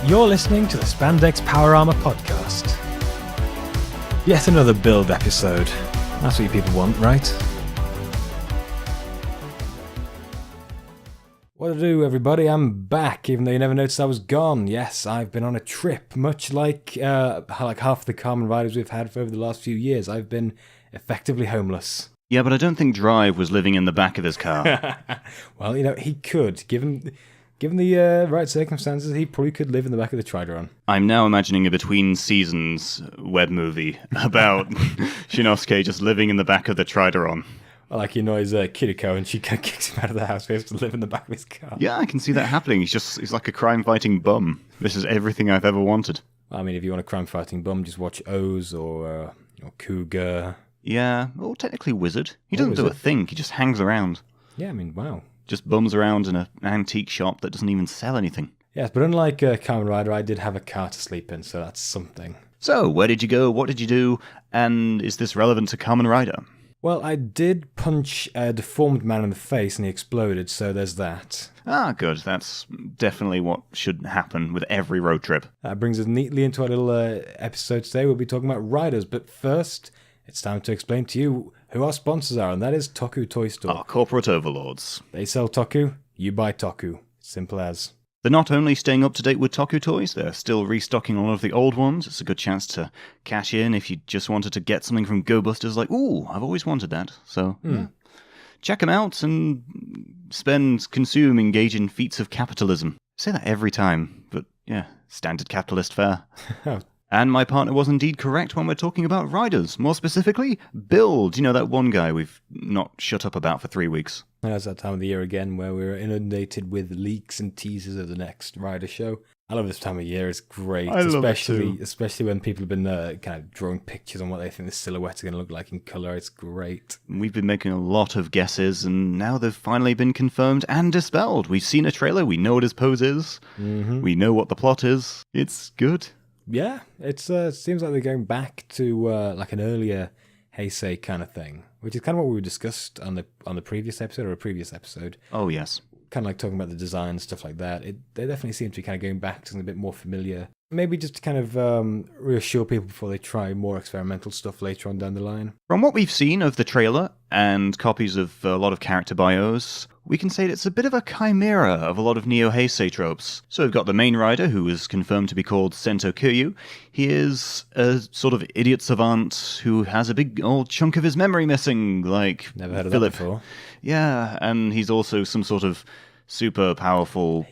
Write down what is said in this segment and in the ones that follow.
You're listening to the Spandex Power Armour podcast. Yet another build episode. That's what you people want, right? What to do, everybody? I'm back, even though you never noticed I was gone. Yes, I've been on a trip, much like half the Kamen Riders we've had for over the last few years. I've been effectively homeless. Yeah, but I don't think Drive was living in the back of his car. Well, he could. Given the right circumstances, he probably could live in the back of the Trideron. I'm now imagining a between-seasons web movie about Shinosuke just living in the back of the Trideron. I like he annoys Kiriko and she kind of kicks him out of the house. He has to live in the back of his car. Yeah, I can see that happening. He's like a crime-fighting bum. This is everything I've ever wanted. I mean, if you want a crime-fighting bum, just watch Oz or Cougar. Yeah, well, technically Wizard. He doesn't do a thing. He just hangs around. Yeah, I mean, wow. Just bums around in an antique shop that doesn't even sell anything. Yes, but unlike Kamen Rider, I did have a car to sleep in, so that's something. So, where did you go? What did you do? And is this relevant to Kamen Rider? Well, I did punch a deformed man in the face and he exploded, so there's that. Ah, good. That's definitely what should happen with every road trip. That brings us neatly into our little episode today. We'll be talking about riders, but first, it's time to explain to you who our sponsors are, and that is Toku Toy Store. Our corporate overlords. They sell Toku, you buy Toku. Simple as. They're not only staying up to date with Toku toys, they're still restocking a lot of the old ones. It's a good chance to cash in if you just wanted to get something from Go Busters like, ooh, I've always wanted that. So, yeah. Check them out and consume, engage in feats of capitalism. I say that every time, but yeah, standard capitalist fare. And my partner was indeed correct when we're talking about riders. More specifically, Build. You know, that one guy we've not shut up about for 3 weeks. It's that time of the year again where we're inundated with leaks and teasers of the next rider show. I love this time of year. It's great. Especially when people have been kind of drawing pictures on what they think the silhouettes are going to look like in colour. It's great. We've been making a lot of guesses, and now they've finally been confirmed and dispelled. We've seen a trailer. We know what his pose is. Mm-hmm. We know what the plot is. It's good. Yeah, it seems like they're going back to like an earlier Heisei kind of thing, which is kind of what we discussed on the previous episode or a previous episode. Oh, yes. Kind of like talking about the design and stuff like that. They definitely seem to be kind of going back to something a bit more familiar. Maybe just to kind of reassure people before they try more experimental stuff later on down the line. From what we've seen of the trailer and copies of a lot of character bios, we can say that it's a bit of a chimera of a lot of Neo Heisei tropes. So we've got the main rider, who is confirmed to be called Sento Kiryu. He is a sort of idiot savant who has a big old chunk of his memory missing, like Never heard of Philip. that before. Yeah, and he's also some sort of super powerful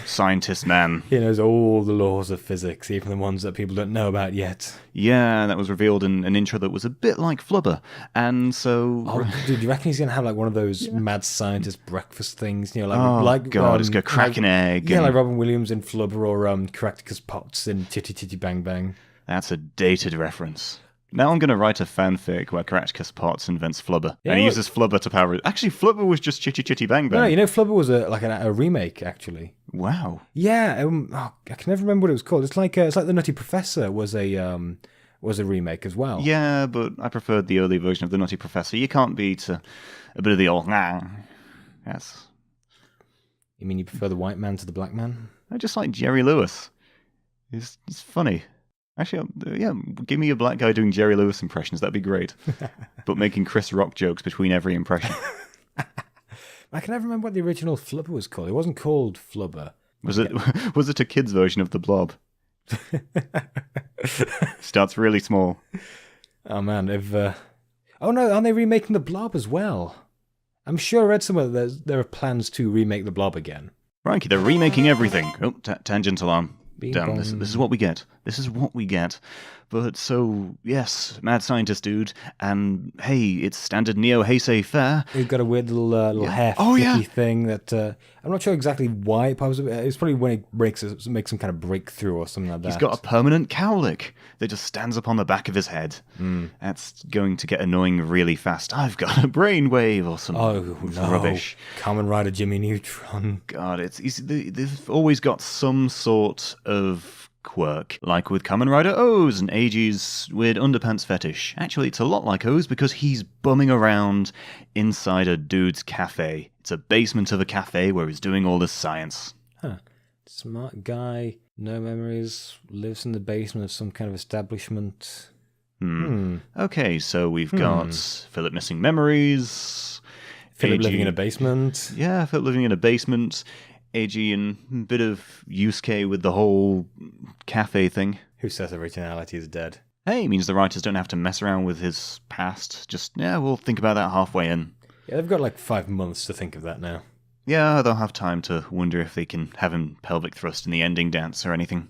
scientist man. He knows all the laws of physics, even the ones that people don't know about yet. Yeah, that was revealed in an intro that was a bit like Flubber. And so... Oh, dude, do you reckon he's going to have like one of those mad scientist breakfast things? You know, It's going to crack an egg. Yeah, like Robin Williams in Flubber or Caractacus Potts in Chitty Chitty Bang Bang. That's a dated reference. Now I'm going to write a fanfic where Caractacus Potts invents Flubber. Yeah, and he uses Flubber to power it. Actually, Flubber was just Chitty Chitty Bang Bang. No, you know, Flubber was a remake, actually. Wow. Yeah, I can never remember what it was called. It's like The Nutty Professor was a remake as well. Yeah, but I preferred the early version of The Nutty Professor. You can't beat a bit of the old... Yes. You mean you prefer the white man to the black man? I just like Jerry Lewis. He's funny. Actually, yeah, give me a black guy doing Jerry Lewis impressions. That'd be great. But making Chris Rock jokes between every impression. I can never remember what the original Flubber was called. It wasn't called Flubber. Was it a kid's version of the Blob? Starts really small. Oh man, oh no, aren't they remaking the Blob as well? I'm sure I read somewhere that there are plans to remake the Blob again. Frankie, they're remaking everything. Oh, tangent alarm. Bing Damn, bong. this is what we get. This is what we get. But so, yes, mad scientist dude, and hey, it's standard Neo Heisei fare. He's got a weird little hair flicky thing that I'm not sure exactly why it pops up. It's probably when it makes some kind of breakthrough or something like that. He's got a permanent cowlick that just stands up on the back of his head. That's going to get annoying really fast. I've got a brainwave or some rubbish. Kamen Rider Jimmy Neutron. God, they've always got some sort of quirk, like with Kamen Rider O's and Eiji's weird underpants fetish. Actually, it's a lot like O's because he's bumming around inside a dude's cafe. It's a basement of a cafe where he's doing all this science. Huh. Smart guy. No memories. Lives in the basement of some kind of establishment. Okay, so we've got Philip missing memories. Philip living in a basement. Yeah, Philip living in a basement. AG and a bit of Yusuke with the whole cafe thing. Who says originality is dead? Hey, it means the writers don't have to mess around with his past. Just, we'll think about that halfway in. Yeah, they've got like 5 months to think of that now. Yeah, they'll have time to wonder if they can have him pelvic thrust in the ending dance or anything.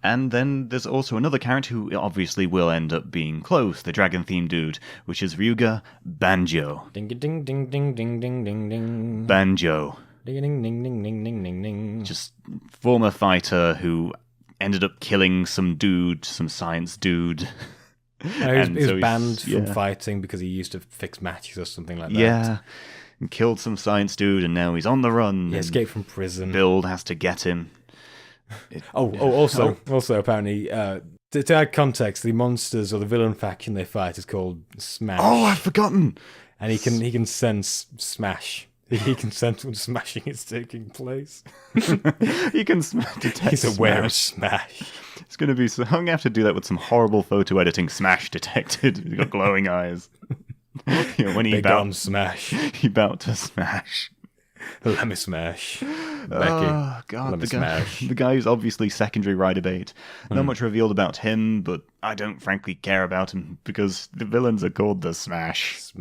And then there's also another character who obviously will end up being close, the dragon-themed dude, which is Ryuga Banjo. Ding ding ding ding ding ding ding ding. Banjo. Ding ding ding ding ding ding ding ding. Just former fighter who ended up killing some science dude. He was banned from fighting because he used to fix matches or something like that. Yeah. And killed some science dude, and now he's on the run. He escaped from prison. Build has to get him. Also, apparently, to add context, the monsters or the villain faction they fight is called Smash. Oh, I've forgotten. And he can sense Smash. He can sense when smashing is taking place. He can detect. He's aware of Smash. It's going to be. I'm going to have to do that with some horrible photo editing. Smash detected. He's got glowing eyes. When he smash. He about to smash. Let me smash. Becky. Oh, God. The guy who's obviously secondary rider bait. Not much revealed about him, but I don't frankly care about him because the villains are called the Smash.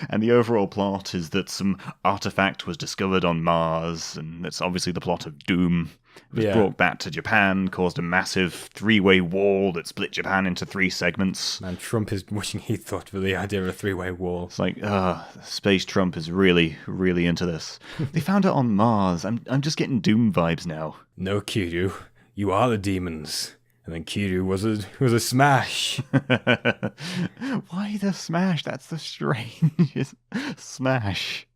And the overall plot is that some artifact was discovered on Mars, and that's obviously the plot of Doom. It was brought back to Japan, caused a massive 3-way wall that split Japan into 3 segments. Man, Trump is wishing he thought of the idea of a 3-way wall. It's like, Space Trump is really, really into this. They found it on Mars. I'm just getting Doom vibes now. No, Kiryu, you are the demons. And then Kiryu was a Smash. Why the Smash? That's the strangest Smash.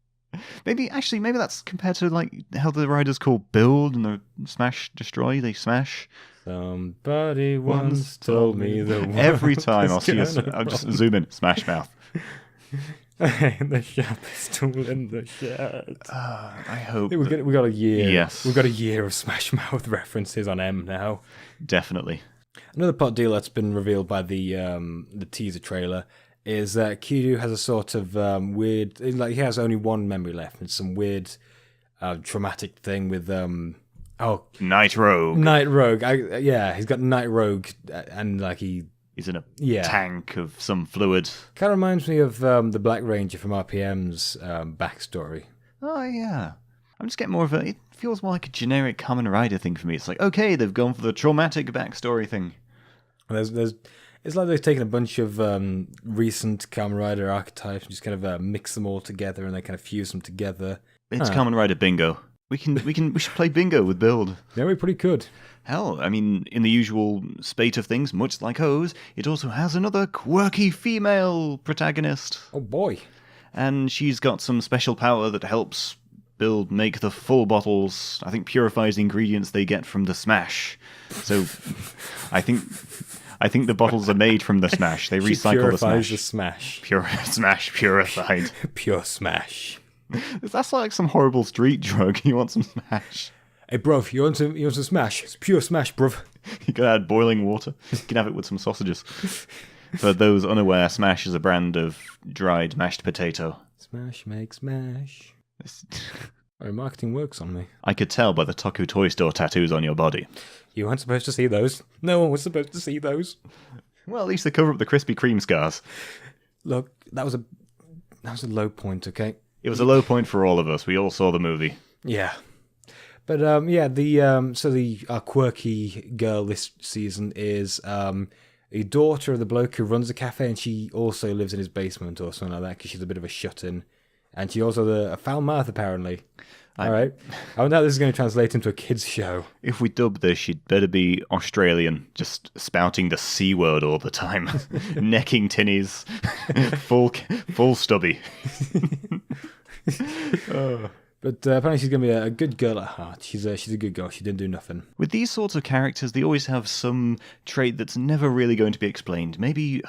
Maybe that's compared to like how the riders call Build and the Smash Destroy. They smash. Somebody once told me the every time I'll just zoom in. Smash Mouth. The sharpest tool in the shed. I hope we got a year. Yes, we've got a year of Smash Mouth references on M now. Definitely. Another plot deal that's been revealed by the teaser trailer is that Kiryu has a sort of weird, like he has only one memory left. It's some weird traumatic thing with Night Rogue. He's got Night Rogue, and like he's in a tank of some fluid. Kind of reminds me of the Black Ranger from RPM's backstory. Oh yeah, I'm just getting more of it feels more like a generic Kamen Rider thing for me. It's like, okay, they've gone for the traumatic backstory thing. It's like they've taken a bunch of recent Kamen Rider archetypes and just kind of mix them all together, and they kind of fuse them together. It's Kamen Rider bingo. We should play bingo with Build. Yeah, we pretty could. Hell, I mean, in the usual spate of things, much like O's, it also has another quirky female protagonist. Oh boy. And she's got some special power that helps Build make the full bottles. I think purifies the ingredients they get from the Smash. So I think the bottles are made from the Smash. They recycle the Smash. The Smash. Pure Smash purified. Pure Smash. That's like some horrible street drug. You want some Smash? Hey, bruv, you want some Smash? It's pure Smash, bruv. You can add boiling water. You can have it with some sausages. For those unaware, Smash is a brand of dried mashed potato. Smash makes mash. Marketing works on me. I could tell by the Toku Toy Store tattoos on your body. You weren't supposed to see those. No one was supposed to see those. Well, at least they cover up the Krispy Kreme scars. Look, that was a low point, okay? It was a low point for all of us. We all saw the movie. Yeah. But the quirky girl this season is a daughter of the bloke who runs the cafe, and she also lives in his basement or something like that because she's a bit of a shut-in. And she also a foul mouth, apparently. All right. I wonder how this is going to translate into a kids' show. If we dub this, she'd better be Australian, just spouting the C word all the time. Necking tinnies. full stubby. But apparently she's going to be a good girl at heart. She's a good girl. She didn't do nothing. With these sorts of characters, they always have some trait that's never really going to be explained. Maybe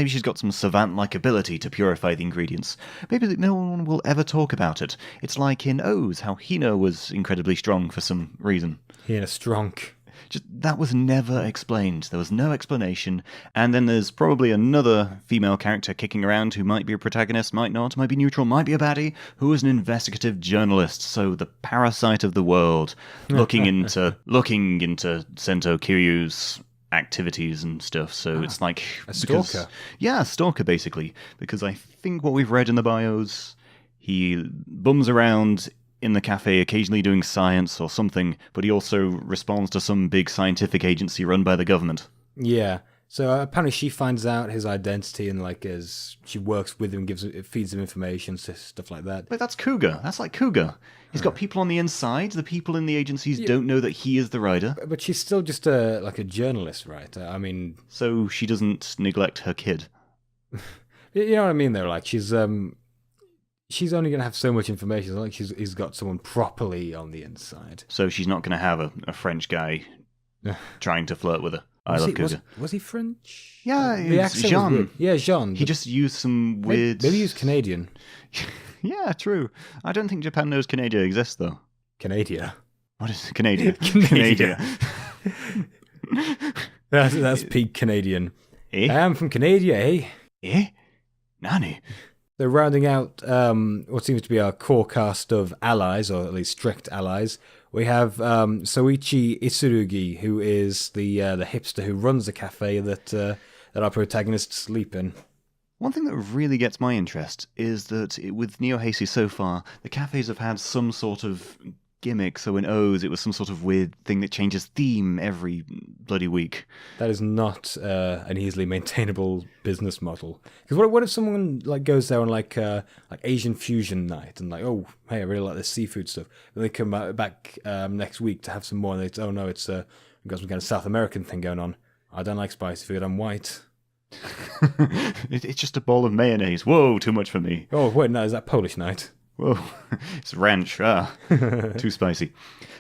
she's got some savant-like ability to purify the ingredients. Maybe no one will ever talk about it. It's like in O's, how Hina was incredibly strong for some reason. Hina strong. That was never explained. There was no explanation. And then there's probably another female character kicking around who might be a protagonist, might not, might be neutral, might be a baddie, who is an investigative journalist. So the parasite of the world, looking into Sento Kiryu's activities and stuff. So it's like a stalker. Yeah, a stalker basically. Because I think what we've read in the bios, he bums around in the cafe occasionally doing science or something, but he also responds to some big scientific agency run by the government. Yeah. So apparently she finds out his identity and as she works with him, feeds him information, stuff like that. But that's Cougar. That's like Cougar. He's got people on the inside. The people in the agencies don't know that he is the rider. But she's still just a journalist, right? I mean, so she doesn't neglect her kid. You know what I mean? Though, she's only going to have so much information. It's like he's got someone properly on the inside. So she's not going to have a French guy trying to flirt with her. I love Cougar. Was he French? Yeah, the accent Jean. Was weird. Yeah, Jean. He just used some weird... Maybe he was Canadian. Yeah, true. I don't think Japan knows Canada exists, though. Canada? What is Canada? Canada. That's peak Canadian. Eh? I am from Canada, eh? Eh? Nani? So rounding out what seems to be our core cast of allies, or at least strict allies, we have Soichi Itsurugi, who is the hipster who runs the cafe that our protagonists sleep in. One thing that really gets my interest is that with Neo Heisei so far, the cafes have had some sort of gimmick. So in O's, it was some sort of weird thing that changes theme every bloody week. That is not an easily maintainable business model. Because what if someone goes there on Asian fusion night and oh hey, I really like this seafood stuff, and they come back next week to have some more, and they say, oh no, it's we've got some kind of South American thing going on. I don't like spicy food. I'm white. It's just a bowl of mayonnaise. Whoa, too much for me. Oh wait, no, is that Polish night? Whoa, it's ranch. Too spicy.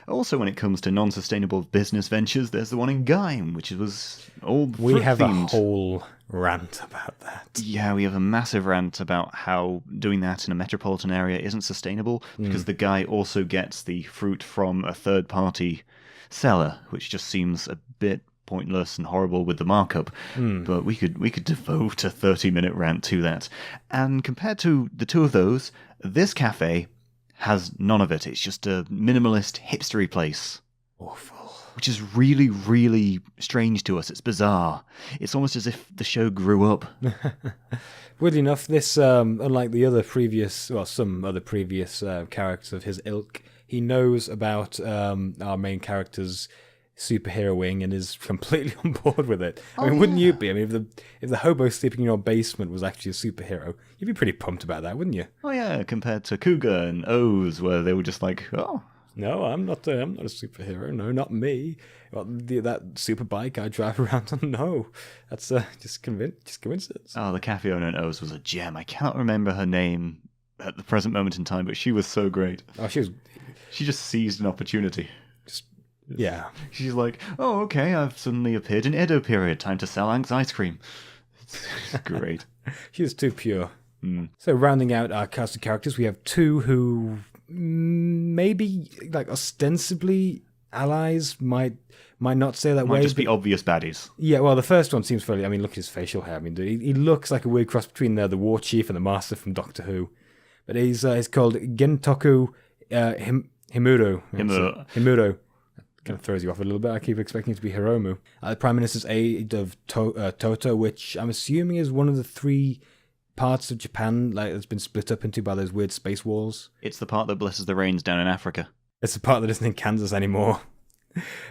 Also, when it comes to non-sustainable business ventures, there's the one in Gaim, which was all fruit-themed. We have a whole rant about that. Yeah, we have a massive rant about how doing that in a metropolitan area isn't sustainable, because the guy also gets the fruit from a third-party seller, which just seems a bit pointless and horrible with the markup. But we could devote a 30-minute rant to that. And compared to the two of those, this cafe has none of it. It's just a minimalist, hipstery place. Awful. Which is really, really strange to us. It's bizarre. It's almost as if the show grew up. Weirdly enough, this, unlike some other previous characters of his ilk, he knows about our main character's superheroing and is completely on board with it. I mean, wouldn't you be? I mean, if the hobo sleeping in your basement was actually a superhero, you'd be pretty pumped about that, wouldn't you? Oh yeah, compared to Cougar and O's, where they were just like, oh, no, I'm not a superhero. No, not me. Well, that super bike I drive around on. No, that's just coincidence. Oh, the cafe owner in O's was a gem. I cannot remember her name at the present moment in time, but she was so great. Oh, she just seized an opportunity. Yeah. She's like, oh, okay, I've suddenly appeared in Edo period. Time to sell Ank's ice cream. It's great. She was too pure. So rounding out our cast of characters, we have two who maybe ostensibly allies, might not say that way. Might just be obvious baddies. Yeah, well, the first one seems fairly... I mean, look at his facial hair. I mean, he looks like a weird cross between the War Chief and the Master from Doctor Who. But he's called Gentoku Himuro. Himuro. Kind of throws you off a little bit. I keep expecting it to be Hiromu. The Prime Minister's aide of Toto, which I'm assuming is one of the three parts of Japan that's been split up into by those weird space walls. It's the part that blesses the rains down in Africa. It's the part that isn't in Kansas anymore.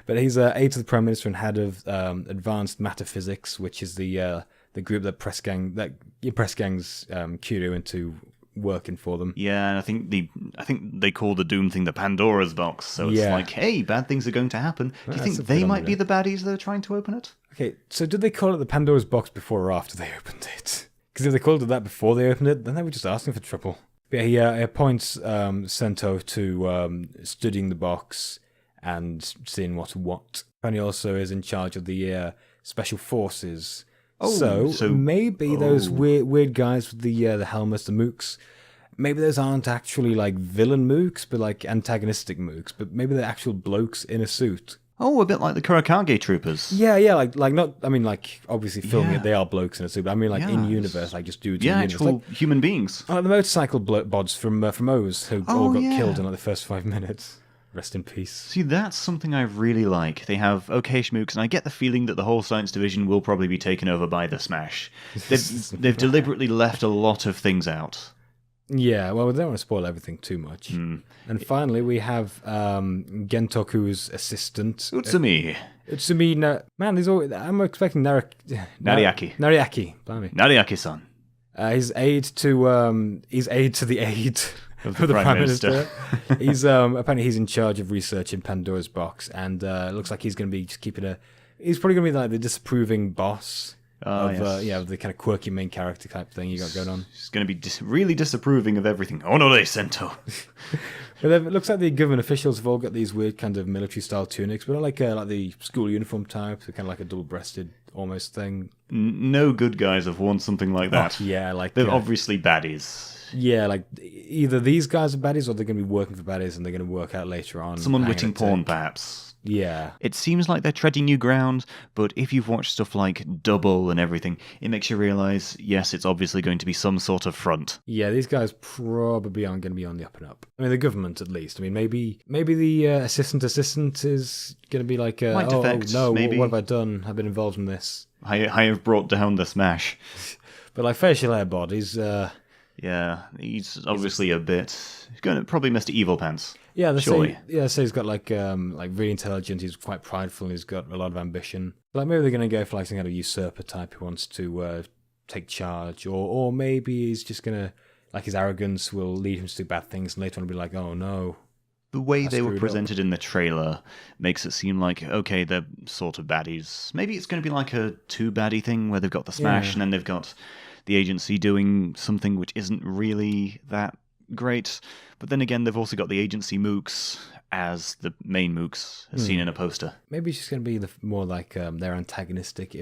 But he's aide to the Prime Minister and head of Advanced Matter Physics, which is the group that press gangs Kiryu into working for them. Yeah, and I think they call the Doom thing the Pandora's box. So it's like, hey, bad things are going to happen. Do you think they might be the baddies that are trying to open it? Okay, so did they call it the Pandora's box before or after they opened it? Because if they called it that before they opened it, then they were just asking for trouble. Yeah, he appoints Sento to studying the box and seeing what's what. And he also is in charge of the special forces. So maybe those weird guys with the helmets, the mooks, maybe those aren't actually like villain mooks, but like antagonistic mooks. But maybe they're actual blokes in a suit. Oh, a bit like the Kurakage troopers. Yeah, like not. I mean, like obviously filming it, they are blokes in a suit. But I mean, like in universe, like just dudes. Yeah, in actual universe. Like, human beings. Like the motorcycle bods from O's who all got killed in like the first 5 minutes. Rest in peace. See, that's something I really like. They have okay schmooks, and I get the feeling that the whole science division will probably be taken over by the Smash. They've deliberately left a lot of things out. Yeah, well, we don't want to spoil everything too much. And finally, we have Gentoku's assistant. Utsumi. Man, I'm expecting Nariaki. Nariaki, blimey. Nariaki-san. His aide to the aide of the Prime Minister. Apparently he's in charge of research in Pandora's box, and it looks like he's going to be just he's probably going to be like the disapproving boss. The kind of quirky main character type thing you got going on. He's going to be really disapproving of everything. Onore Sento. But it looks like the government officials have all got these weird kind of military-style tunics, but not like the school uniform type, so kind of like a double-breasted almost thing. No good guys have worn something like that. Oh, yeah, like they're obviously baddies. Yeah, like either these guys are baddies or they're going to be working for baddies and they're going to work out later on. Someone witting porn, perhaps. Yeah. It seems like they're treading new ground, but if you've watched stuff like Double and everything, it makes you realise, yes, it's obviously going to be some sort of front. Yeah, these guys probably aren't going to be on the up and up. I mean, the government at least. I mean, maybe the assistant is going to be like, maybe. What have I done? I've been involved in this. I have brought down the Smash. But like facial hair bodies... Yeah, he's obviously a bit... He's going to probably Mr. Evil Pants. Yeah, they say he's got like really intelligent, he's quite prideful, and he's got a lot of ambition. Like maybe they're going to go for like some kind of usurper type who wants to take charge, or maybe he's just going to, like his arrogance will lead him to do bad things, and later on be like, oh no. The way they were presented in the trailer makes it seem like, okay, they're sort of baddies. Maybe it's going to be like a two-baddie thing where they've got the Smash and then they've got the agency doing something which isn't really that great. But then again, they've also got the agency mooks as the main mooks, as seen in a poster. Maybe it's just going to be more like they're antagonistic,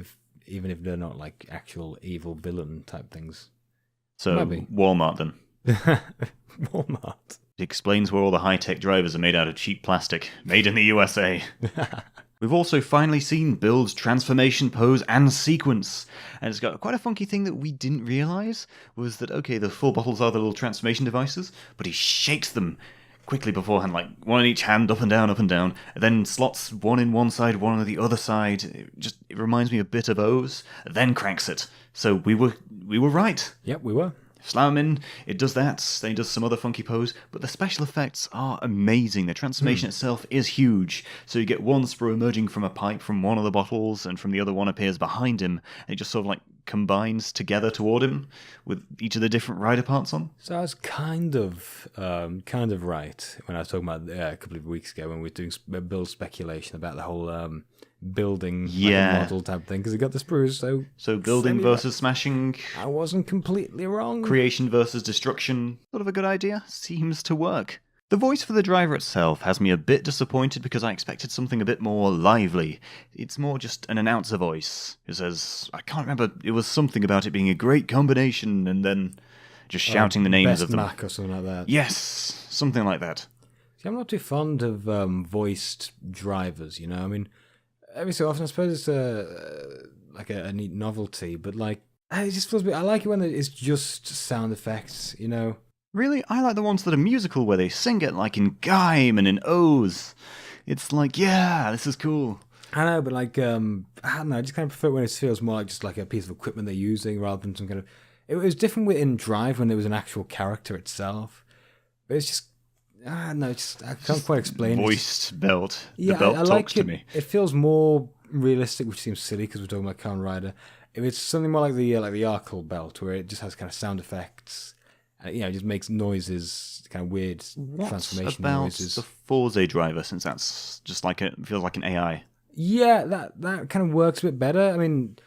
even if they're not like actual evil villain type things. So maybe. Walmart then. Walmart. It explains where all the high-tech drivers are made out of cheap plastic, made in the USA. We've also finally seen Build's transformation pose and sequence. And it's got quite a funky thing that we didn't realise, was that, okay, the full bottles are the little transformation devices, but he shakes them quickly beforehand, like one in each hand, up and down, and then slots one in one side, one on the other side. It reminds me a bit of O's, then cranks it. So we were right. Yep, we were. Slam in, it does that, then it does some other funky pose, but the special effects are amazing. The transformation itself is huge. So you get one sprue emerging from a pipe from one of the bottles, and from the other one appears behind him, and it just sort of like combines together toward him with each of the different rider parts on. So I was kind of right when I was talking about a couple of weeks ago when we were doing Build speculation about the whole building like a model type thing, because it got the sprues. So building versus smashing. I wasn't completely wrong. Creation versus destruction. Sort of a good idea. Seems to work. The voice for the driver itself has me a bit disappointed because I expected something a bit more lively. It's more just an announcer voice who says, I can't remember, it was something about it being a great combination, and then just shouting the names of them. Best Mac or something like that. Yes, something like that. See, I'm not too fond of voiced drivers, you know. I mean, every so often, I suppose it's like a neat novelty, but like, it just feels a bit. I like it when it's just sound effects, you know. Really, I like the ones that are musical, where they sing it like in Gaim and in O's. It's like, yeah, this is cool. I know, but like, I don't know. I just kind of prefer when it feels more like just like a piece of equipment they're using rather than some kind of. It was different in Drive when there was an actual character itself, but it's just. No, I can't quite explain. Voiced belt. Yeah, the belt I talks like to me. It feels more realistic, which seems silly because we're talking about Kamen Rider. If it's something more like the Arkle belt, where it just has kind of sound effects, and, it just makes noises, kind of weird transformation noises. What about the Forze driver? Since that's just like feels like an AI. Yeah, that kind of works a bit better. I mean,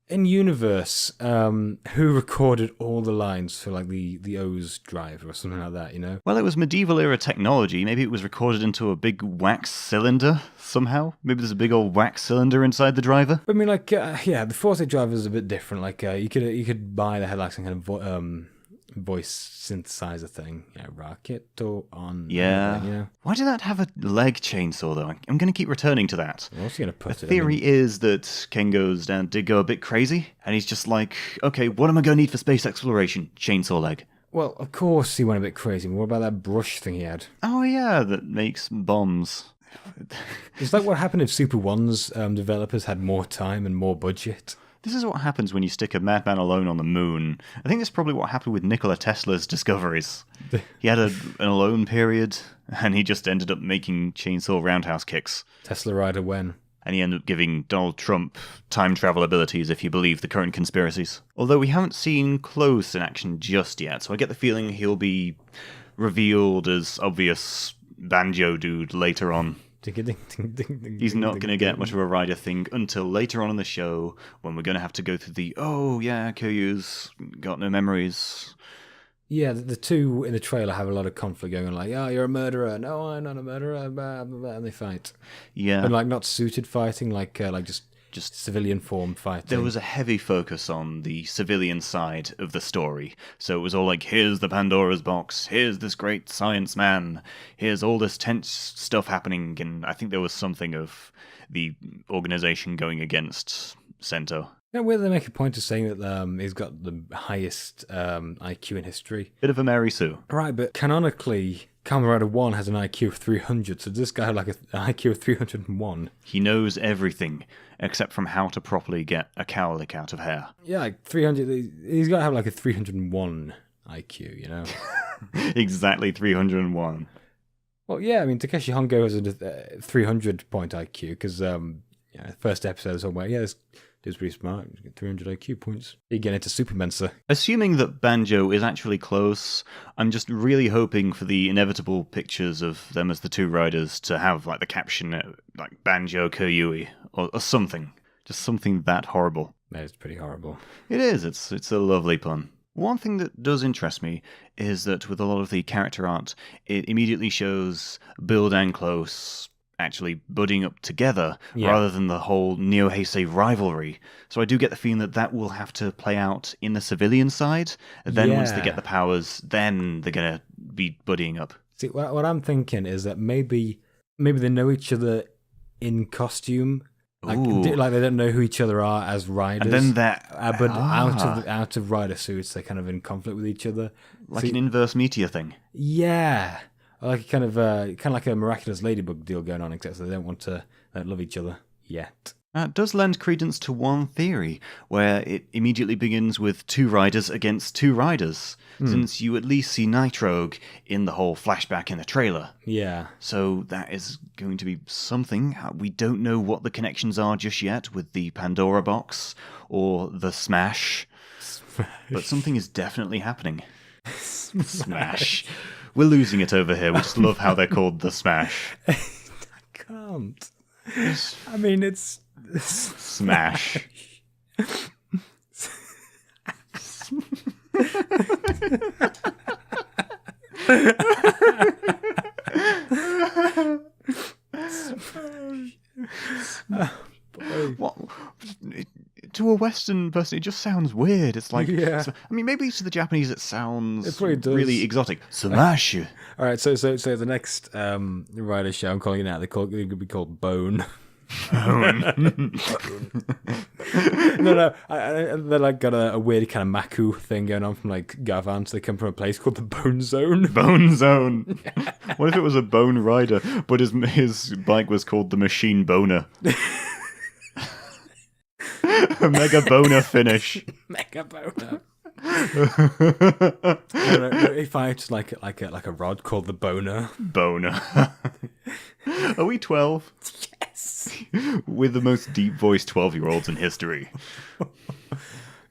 In universe, who recorded all the lines for like the O's drive or something like that? You know. Well, it was medieval era technology. Maybe it was recorded into a big wax cylinder somehow. Maybe there's a big old wax cylinder inside the driver. I mean, like, the Forte driver is a bit different. Like, you could buy the headlights and kind of voice synthesizer thing. Yeah, Rocketo on. Yeah. You know? Why did that have a leg chainsaw, though? I'm going to keep returning to that. What's he going to put The it? theory is that Kengo's dad did go a bit crazy, and he's just like, okay, what am I going to need for space exploration? Chainsaw leg. Well, of course he went a bit crazy. What about that brush thing he had? Oh, yeah, that makes bombs. It's like what happened if Super One's developers had more time and more budget. This is what happens when you stick a madman alone on the moon. I think that's probably what happened with Nikola Tesla's discoveries. He had an alone period, and he just ended up making chainsaw roundhouse kicks. Tesla rider when? And he ended up giving Donald Trump time travel abilities, if you believe the current conspiracies. Although we haven't seen Close in action just yet, so I get the feeling he'll be revealed as obvious banjo dude later on. He's not going to get much of a rider thing until later on in the show, when we're going to have to go through the, oh yeah, Kiryu's got no memories. Yeah, the two in the trailer have a lot of conflict going on, like, oh, you're a murderer, no, I'm not a murderer, blah, blah, blah, and they fight. Yeah. But like not suited fighting, like just civilian form fighting. There was a heavy focus on the civilian side of the story. So it was all like, here's the Pandora's box, here's this great science man, here's all this tense stuff happening, and I think there was something of the organization going against Sento. Yeah, where they make a point of saying that he's got the highest IQ in history. Bit of a Mary Sue. Right, but canonically, Kamen Rider 1 has an IQ of 300, so does this guy have like an IQ of 301? He knows everything, except from how to properly get a cowlick out of hair. Yeah, like 300, he's got to have like a 301 IQ, you know? Exactly 301. Well, yeah, I mean, Takeshi Hongo has a 300-point IQ, because first episode was all about, yeah, this dude's pretty smart, he's got 300 IQ points. You get into Super Mensa. Assuming that Banjo is actually close, I'm just really hoping for the inevitable pictures of them as the two riders to have, like, the caption, like, Banjo Kyurui, or something. Just something that horrible. That is pretty horrible. It is, it's a lovely pun. One thing that does interest me is that with a lot of the character art, it immediately shows Build and Close actually budding up together, rather than the whole Neo-Heisei rivalry. So I do get the feeling that that will have to play out in the civilian side, and then once they get the powers, then they're going to be buddying up. See, what I'm thinking is that maybe they know each other in costume. Like they don't know who each other are as riders, and then but out of rider suits, they're kind of in conflict with each other, like an inverse meteor thing. Yeah, like kind of like a miraculous ladybug deal going on, except they don't want to love each other yet. It does lend credence to one theory, where it immediately begins with two riders against two riders, since you at least see Nitrogue in the whole flashback in the trailer. Yeah. So that is going to be something. We don't know what the connections are just yet with the Pandora box or the Smash, but something is definitely happening. Smash. We're losing it over here. We just love how they're called the Smash. I can't. I mean, it's... Smash. What? To a Western person, it just sounds weird. It's like, I mean, maybe to the Japanese it sounds really exotic. Smash. All right, so the next rider show, I'm calling it now. It could be called Bone. Bone. No. They're like got a weird kind of Maku thing going on from like Gavan. So they come from a place called the Bone Zone. Bone Zone. What if it was a Bone Rider, but his bike was called the Machine Boner? A Mega Boner finish. Mega Boner. He fights like a rod called the Boner. Boner. Are we 12? Yes. We're the most deep-voiced 12-year-olds in history.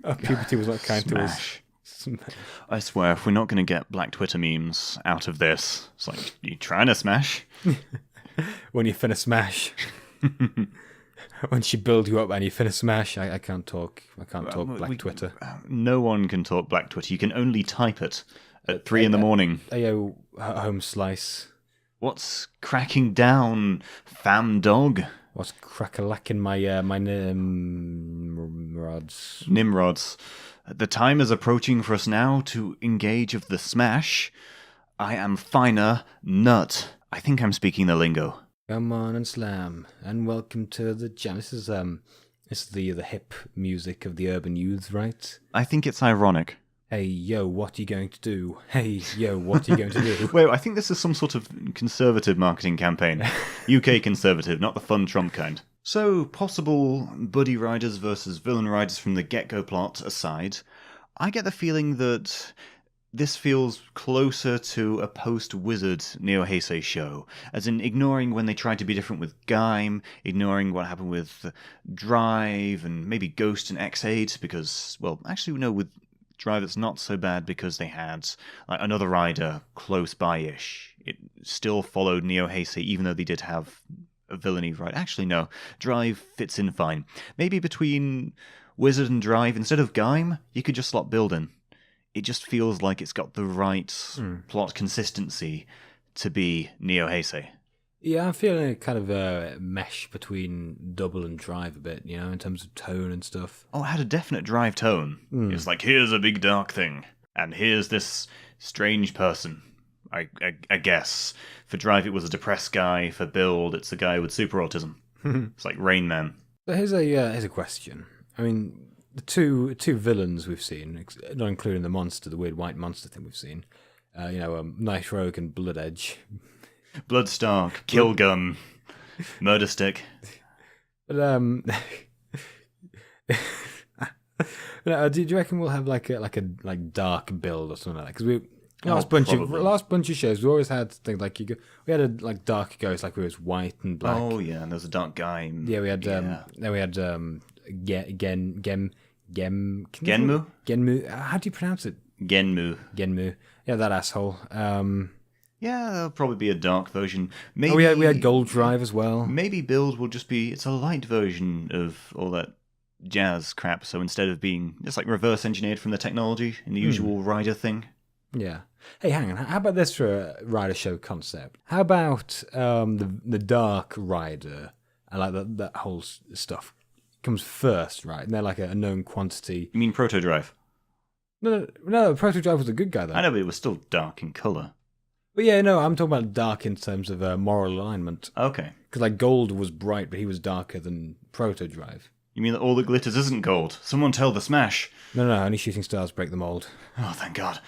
Puberty was not kind to us. Smash. I swear, if we're not going to get Black Twitter memes out of this, it's like, you trying to smash? When you finna smash. Once you build you up and you finish Smash, I can't talk. I can't talk Black Twitter. No one can talk Black Twitter. You can only type it at 3 in the morning. Ayo, home slice. What's cracking down, fam dog? What's crack-a-lacking my Nimrods? Nimrods. The time is approaching for us now to engage of the smash. I am finer nut. I think I'm speaking the lingo. Come on and slam, and welcome to the jam. This is the hip music of the urban youths, right? I think it's ironic. Hey, yo, what are you going to do? Hey, yo, what are you going to do? Wait, I think this is some sort of conservative marketing campaign. UK conservative, not the fun Trump kind. So, possible buddy riders versus villain riders from the get-go plot aside, I get the feeling that this feels closer to a post-Wizard Neo Heisei show, as in ignoring when they tried to be different with Gaim, ignoring what happened with Drive, and maybe Ghost and X8, because, well, actually, no, with Drive it's not so bad because they had like another rider close by-ish. It still followed Neo Heisei, even though they did have a villainy ride. Actually, no, Drive fits in fine. Maybe between Wizard and Drive, instead of Gaim, you could just slot Build in. It just feels like it's got the right plot consistency to be Neo Heisei. Yeah, I'm feeling a kind of a mesh between Double and Drive a bit, you know, in terms of tone and stuff. Oh, it had a definite Drive tone. It's like, here's a big dark thing, and here's this strange person, I guess. For Drive, it was a depressed guy. For Build, it's a guy with super autism. It's like Rain Man. But here's a question. I mean, the two villains we've seen, not including the monster, the weird white monster thing we've seen, Night Rogue and Blood Edge. Bloodstar, Killgun, Murder Stick. But do you reckon we'll have like a dark build or something like that? Because last bunch of shows we always had things like we had a like dark ghost, like it was white and black. Oh yeah, and there was a dark guy. Yeah, we had Genmu. How do you pronounce it? Genmu. Yeah, that asshole. Yeah, there'll probably be a dark version. Maybe we had Gold Drive as well. Maybe Build will just be it's a light version of all that jazz crap. So instead of being just like reverse engineered from the technology in the usual rider thing. Yeah. Hey, hang on. How about this for a rider show concept? How about the Dark Rider and like that whole stuff comes first, right? And they're like a known quantity. You mean Proto Drive? No. Proto Drive was a good guy though. I know, but it was still dark in color. But yeah, no, I'm talking about dark in terms of moral alignment. Okay. Because like Gold was bright, but he was darker than Proto Drive. You mean that all that glitters isn't gold? Someone tell the Smash. No, only shooting stars break the mold. Oh, thank God.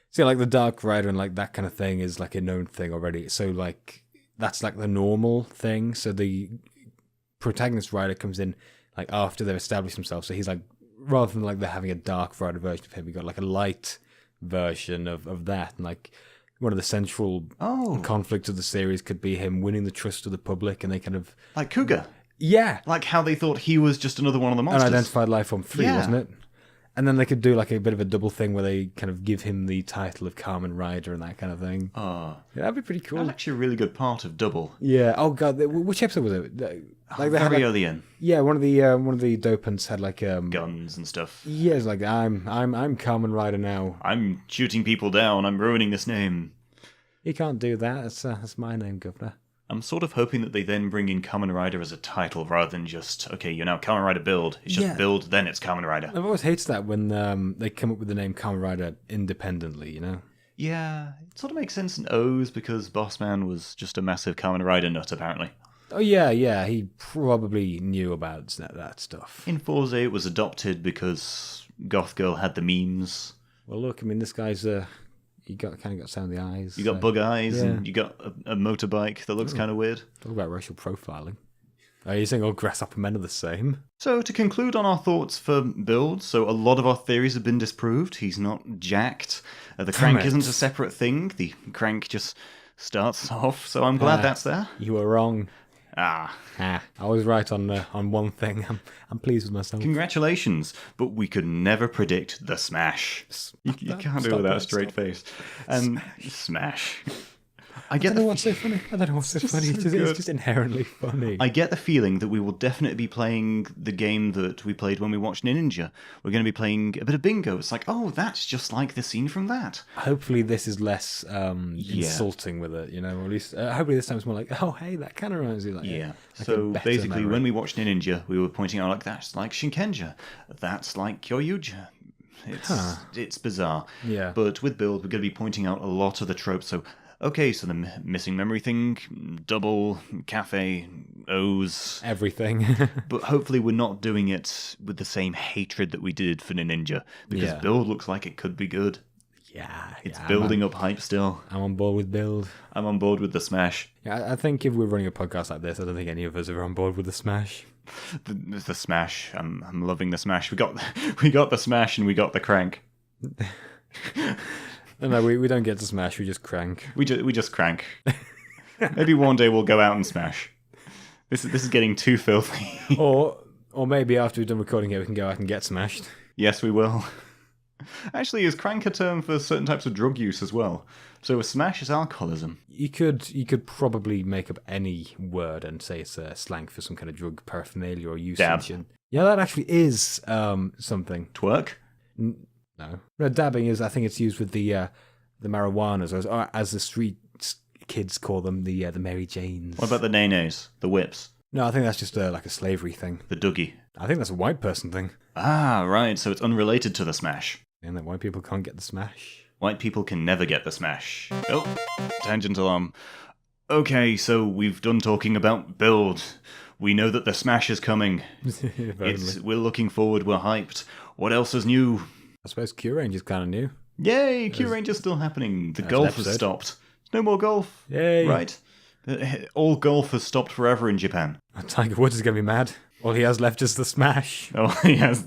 See, like the Dark Rider and like that kind of thing is like a known thing already. So like that's like the normal thing. So the protagonist rider comes in like after they've established themselves. So he's like, rather than like they're having a Dark Rider version of him, we got like a light version of that. And like one of the central conflicts of the series could be him winning the trust of the public, and they kind of like Cougar. Yeah, like how they thought he was just another one of the monsters. Unidentified Life Form 3, wasn't it? And then they could do like a bit of a double thing where they kind of give him the title of Kamen Rider and that kind of thing. Oh, yeah, that'd be pretty cool. That's actually a really good part of Double. Yeah. Oh God, which episode was it? Like very early in. Yeah, one of the dopants had like guns and stuff. Yeah, it's like I'm Kamen Rider now. I'm shooting people down. I'm ruining this name. You can't do that. That's my name, Governor. I'm sort of hoping that they then bring in Kamen Rider as a title rather than just, okay, you're now Kamen Rider Build. It's just Build, then it's Kamen Rider. I've always hated that when they come up with the name Kamen Rider independently, you know? Yeah, it sort of makes sense in O's because Bossman was just a massive Kamen Rider nut, apparently. Oh, yeah, he probably knew about that stuff. In Forza, it was adopted because Goth Girl had the memes. Well, look, I mean, this guy's... You kind of got some of the eyes. You got bug eyes, and you got a motorbike that looks kind of weird. Talk about racial profiling. Are you saying all grasshopper men are the same? So to conclude on our thoughts for Build, so a lot of our theories have been disproved. He's not jacked. The crank isn't a separate thing. The crank just starts off. So I'm glad that's there. You were wrong. I was right on one thing. I'm pleased with myself. Congratulations, but we could never predict the Smash. You can't do it without a straight face. And Smash. I don't know what's so funny. I don't know what's so funny. It's just inherently funny. I get the feeling that we will definitely be playing the game that we played when we watched Ninja. We're going to be playing a bit of bingo. It's like, oh, that's just like the scene from that. Hopefully this is less insulting with it, or at least hopefully this time it's more like, oh, hey, that kind of reminds you. Like So basically, when we watched Ninja, we were pointing out like, that's like Shinkenja. That's like Kyoryuja. It's bizarre. Yeah. But with Build, we're going to be pointing out a lot of the tropes. So, okay, so the missing memory thing, double, cafe, O's. Everything. But hopefully we're not doing it with the same hatred that we did for Ninja. Because Build looks like it could be good. Yeah. It's building up hype still. I'm on board with Build. I'm on board with the Smash. Yeah, I think if we're running a podcast like this, I don't think any of us are on board with the Smash. The Smash. I'm loving the Smash. We got the Smash and we got the Crank. No, we don't get to Smash. We just crank. We just crank. Maybe one day we'll go out and smash. This is getting too filthy. or maybe after we've done recording it, we can go out and get smashed. Yes, we will. Actually, is crank a term for certain types of drug use as well? So a smash is alcoholism. You could probably make up any word and say it's a slang for some kind of drug paraphernalia or usage. Dab. Yeah, that actually is something. Twerk? No, dabbing is. I think it's used with the marijuanas, or as the street kids call them, the Mary Janes. What about the nays, the whips? No, I think that's just like a slavery thing. The Dougie. I think that's a white person thing. Ah, right. So it's unrelated to the Smash. And that white people can't get the Smash. White people can never get the Smash. Oh, tangent alarm. Okay, so we've done talking about Build. We know that the Smash is coming. We're looking forward. We're hyped. What else is new? I suppose Kyuranger's kind of new. Yay, Kyuranger's still happening. The golf has stopped. No more golf. Yay. Right. All golf has stopped forever in Japan. Tiger Woods is going to be mad. All he has left is the Smash. Oh, he has.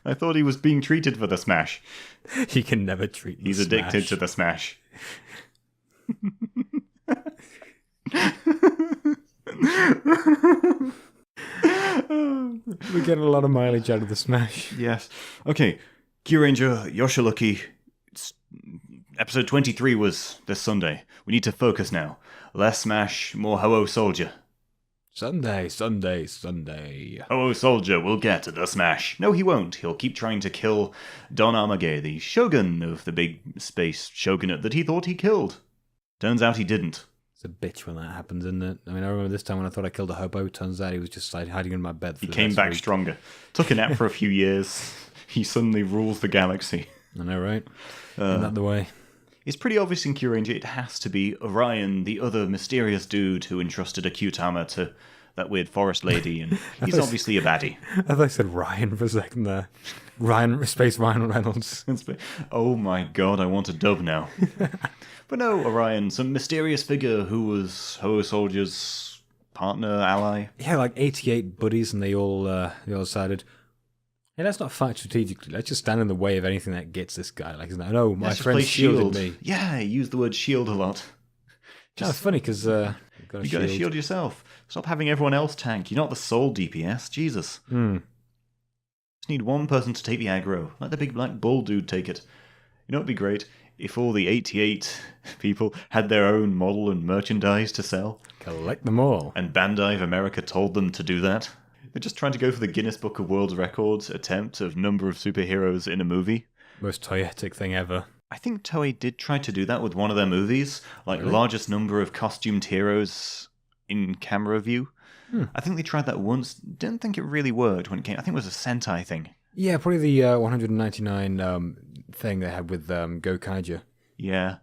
I thought he was being treated for the Smash. He can never treat the He's Smash. addicted to the Smash. We're getting a lot of mileage out of the Smash. Yes. Okay. Kyuranger, Yoshiluki. Episode 23 was this Sunday. We need to focus now. Less Smash, more Ho-Oh Soldier. Sunday. Ho-Oh Soldier will get the Smash. No, he won't. He'll keep trying to kill Don Amage, the shogun of the big space shogunate that he thought he killed. Turns out he didn't. It's a bitch when that happens, isn't it? I mean, I remember this time when I thought I killed a hobo. Turns out he was just like hiding in my bed. He came back stronger. Took a nap for a few years. He suddenly rules the galaxy. I know, right? Isn't that the way? It's pretty obvious in Kyuranger it has to be Orion, the other mysterious dude who entrusted a Kyutama to that weird forest lady, and he's obviously a baddie. I thought I said Ryan for a second there. Space Ryan Reynolds. Oh my god, I want a dub now. But no, Orion, some mysterious figure who was Ho-Oh Soldier's partner, ally. Yeah, like 88 buddies, and they all decided, hey, let's not fight strategically. Let's just stand in the way of anything that gets this guy. Like, no, my friend shielded me. Yeah, he used the word shield a lot. That's funny because you got to shield yourself. Stop having everyone else tank. You're not the sole DPS. Jesus. Just need one person to take the aggro. Let the big black bull dude take it. You know, it'd be great if all the 88 people had their own model and merchandise to sell. Collect them all. And Bandai of America told them to do that. They're just trying to go for the Guinness Book of World Records attempt of number of superheroes in a movie. Most toyetic thing ever. I think Toei did try to do that with one of their movies. Like, really? Largest number of costumed heroes in camera view. I think they tried that once. Didn't think it really worked when it came. I think it was a Sentai thing. Yeah, probably the 199 thing they had with Gokaiger. Yeah.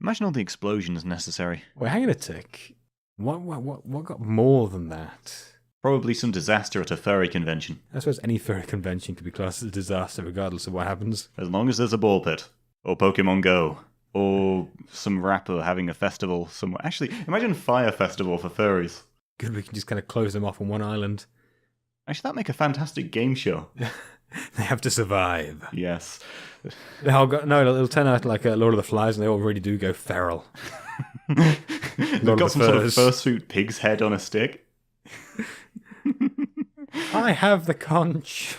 Imagine all the explosions necessary. Wait, hang on a tick. What got more than that? Probably some disaster at a furry convention. I suppose any furry convention could be classed as a disaster regardless of what happens. As long as there's a ball pit. Or Pokemon Go. Or some rapper having a festival somewhere. Actually, imagine Fire Festival for furries. Good, we can just kind of close them off on one island. Actually, that'd make a fantastic game show. They have to survive. Yes. It'll turn out like Lord of the Flies, and they all really do go feral. They've got some sort of fursuit pig's head on a stick. I have the conch.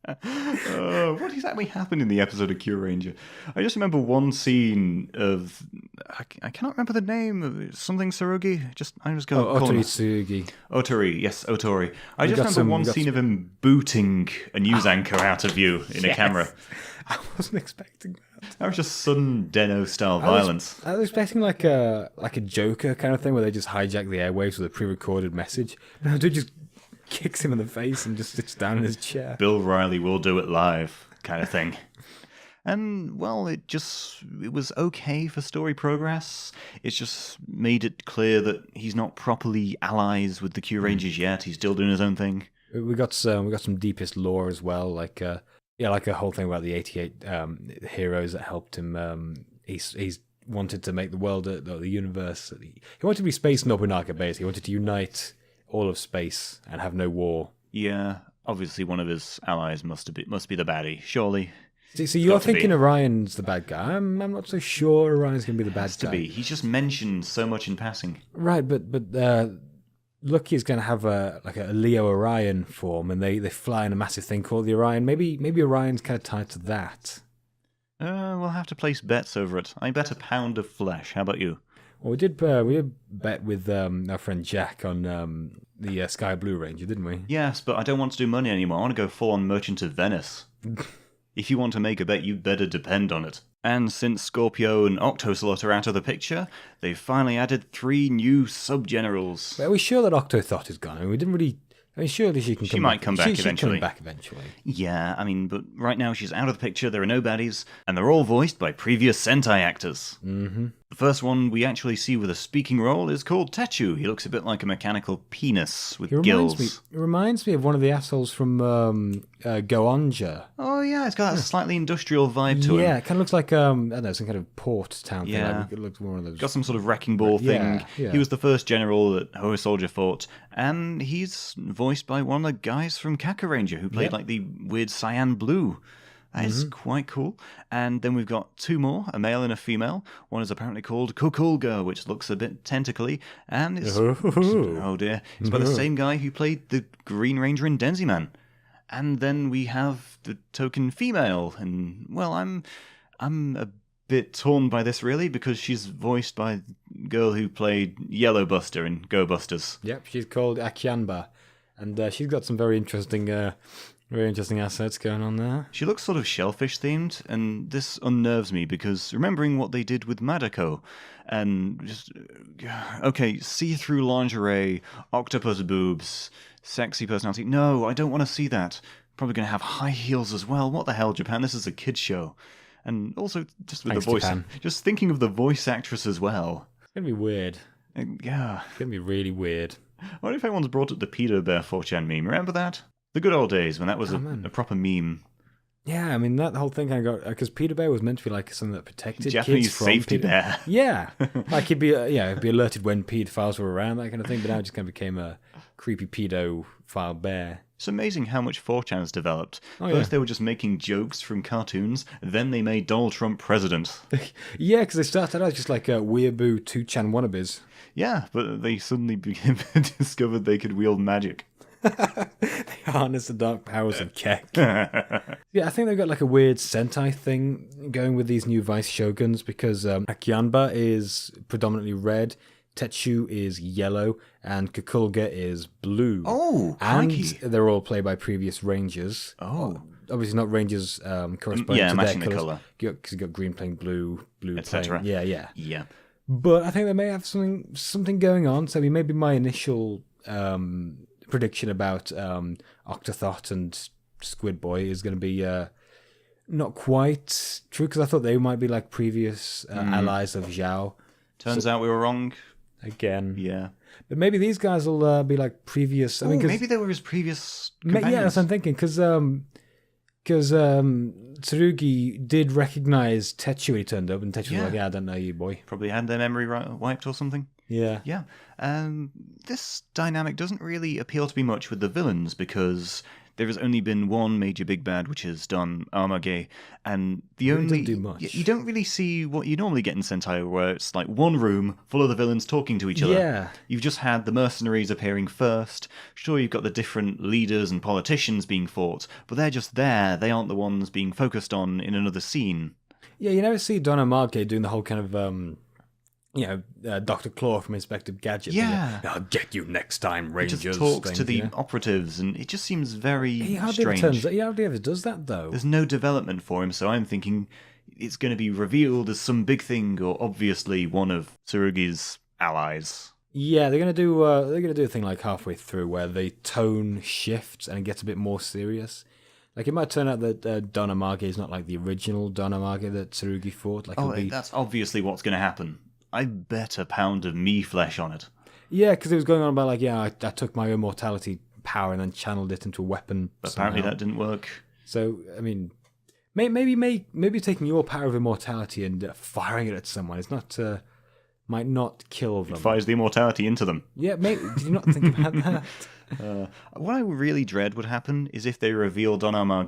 What exactly happened in the episode of Kyuranger? I just remember one scene of... I cannot remember the name of it. Something Tsurugi? I'm just going to call him... Tsurugi. Otori, yes, Otori. I just remember one scene of him booting a news anchor out of view in a camera. I wasn't expecting that. That was just sudden Deno-style violence. I was expecting like a Joker kind of thing where they just hijack the airwaves with a pre-recorded message. No, dude just kicks him in the face and just sits down in his chair. Bill Riley will do it live kind of thing. And, well, it was okay for story progress. It's just made it clear that he's not properly allies with the Kyurangers yet. He's still doing his own thing. We got some deepest lore as well, like a whole thing about the 88 heroes that helped him. He's wanted to make the world, the universe. He wanted to be Space Nobunaga, basically. He wanted to unite all of space and have no war. Yeah, obviously one of his allies must be the baddie, surely. So you're thinking Orion's the bad guy. I'm not so sure Orion's going to be the bad guy. Has to be. He's just mentioned so much in passing. Right, but Lucky's going to have a Leo Orion form, and they fly in a massive thing called the Orion. Maybe Orion's kind of tied to that. We'll have to place bets over it. I bet a pound of flesh. How about you? Well, we did bet with our friend Jack on the Sky Blue Ranger, didn't we? Yes, but I don't want to do money anymore. I want to go full on Merchant of Venice. If you want to make a bet, you'd better depend on it. And since Scorpio and Octoslot are out of the picture, they've finally added 3 new sub-generals. But are we sure that Octothot is gone? I mean, we didn't really... surely she can come back. She might come back eventually. She's coming back eventually. Yeah, but right now she's out of the picture, there are no baddies, and they're all voiced by previous Sentai actors. Mm-hmm. The first one we actually see with a speaking role is called Techu. He looks a bit like a mechanical penis with gills. It reminds me of one of the assholes from Goanja. Oh yeah, it's got a slightly industrial vibe to him. Yeah, it kind of looks like, I don't know, some kind of port town thing. Yeah. Like, it looks one of those. Got some sort of wrecking ball thing. Yeah. He was the first general that Hoa Soldier fought, and he's voiced by one of the guys from Kyuranger who played like the weird cyan blue. That is quite cool. And then we've got 2 more, a male and a female. One is apparently called Kukulga, which looks a bit tentacly, and it's oh dear, it's by the same guy who played the Green Ranger in Denziman. And then we have the token female, and well, I'm a bit torn by this really because she's voiced by the girl who played Yellow Buster in Go Busters. Yep, she's called Akyanba, and she's got some very interesting assets going on there. She looks sort of shellfish themed, and this unnerves me because remembering what they did with Madako, and just see-through lingerie, octopus boobs, sexy personality. No, I don't want to see that. Probably going to have high heels as well. What the hell, Japan? This is a kid's show. And also, just with the voice, Japan. Just thinking of the voice actress as well. It's going to be weird. Yeah. It's going to be really weird. I wonder if anyone's brought up the Pedo Bear 4chan meme. Remember that? The good old days when that was a proper meme. Yeah, I mean, that whole thing kind of got... Because Peter Bear was meant to be like something that protected Japanese kids from safety bear. Yeah. Like, he'd be alerted when paedophiles were around, that kind of thing, but now it just kind of became a creepy pedophile bear. It's amazing how much 4chan's developed. First they were just making jokes from cartoons, then they made Donald Trump president. Yeah, because they started out just like weeaboo 2chan wannabes. Yeah, but they suddenly discovered they could wield magic. They harness the dark powers of Kek. Yeah, I think they've got like a weird Sentai thing going with these new Vice Shoguns because Akyanba is predominantly red, Tetsu is yellow, and Kukulga is blue. Oh, and crikey. They're all played by previous Rangers. Oh. Obviously not Rangers corresponding to their matching the colours. colour. Because you've got green playing blue etc. playing... Yeah. Yeah. But I think they may have something going on. So maybe my initial prediction about Octothot and Squid Boy is going to be not quite true, because I thought they might be like previous allies of Zhao. Turns out we were wrong. Again. Yeah. But maybe these guys will be like previous... maybe they were his previous companions. Yeah, that's what I'm thinking, because Tsurugi did recognize Tetsu when he turned up, and Tetsu was like, yeah, I don't know you, boy. Probably had their memory wiped or something. Yeah. Yeah. This dynamic doesn't really appeal to me much with the villains because there has only been one major big bad, which is Don Armour, and the Really only... doesn't do much. You don't really see what you normally get in Sentai, where it's like one room full of the villains talking to each other. Yeah. You've just had the mercenaries appearing first. Sure, you've got the different leaders and politicians being fought, but they're just there. They aren't the ones being focused on in another scene. Yeah, you never see Don Marque doing the whole kind of, Dr. Claw from Inspector Gadget. Yeah. I'll get you next time, Rangers. He just talks thing, to the operatives, and it just seems very strange. He hardly ever does that, though. There's no development for him, so I'm thinking it's going to be revealed as some big thing, or obviously one of Tsurugi's allies. Yeah, they're gonna do a thing like halfway through where the tone shifts and it gets a bit more serious. Like, it might turn out that Don Marque is not like the original Don Marque that Tsurugi fought. Like, That's obviously what's going to happen. I bet a pound of me flesh on it. Yeah, because it was going on about like, I took my immortality power and then channeled it into a weapon. But apparently that didn't work. So, I mean, maybe taking your power of immortality and firing it at someone is not might not kill them. It fires the immortality into them. Yeah, maybe. Did you not think about that? What I really dread would happen is if they reveal Don Armour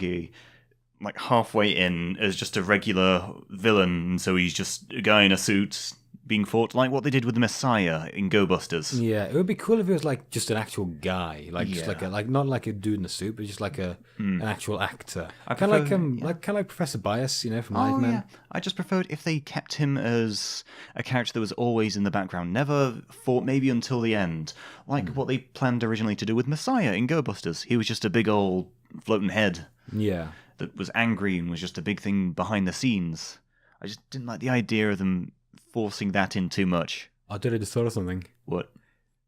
like halfway in as just a regular villain, so he's just a guy in a suit being fought, like what they did with the Messiah in Go Busters. Yeah, it would be cool if it was like just an actual guy, like just like not like a dude in a suit, but just like an actual actor. Kind of like Professor Bias, from Live Men. Yeah. I just preferred if they kept him as a character that was always in the background, never fought maybe until the end, like what they planned originally to do with Messiah in Go Busters. He was just a big old floating head. Yeah. That was angry and was just a big thing behind the scenes. I just didn't like the idea of them forcing that in too much. I just thought of something. What?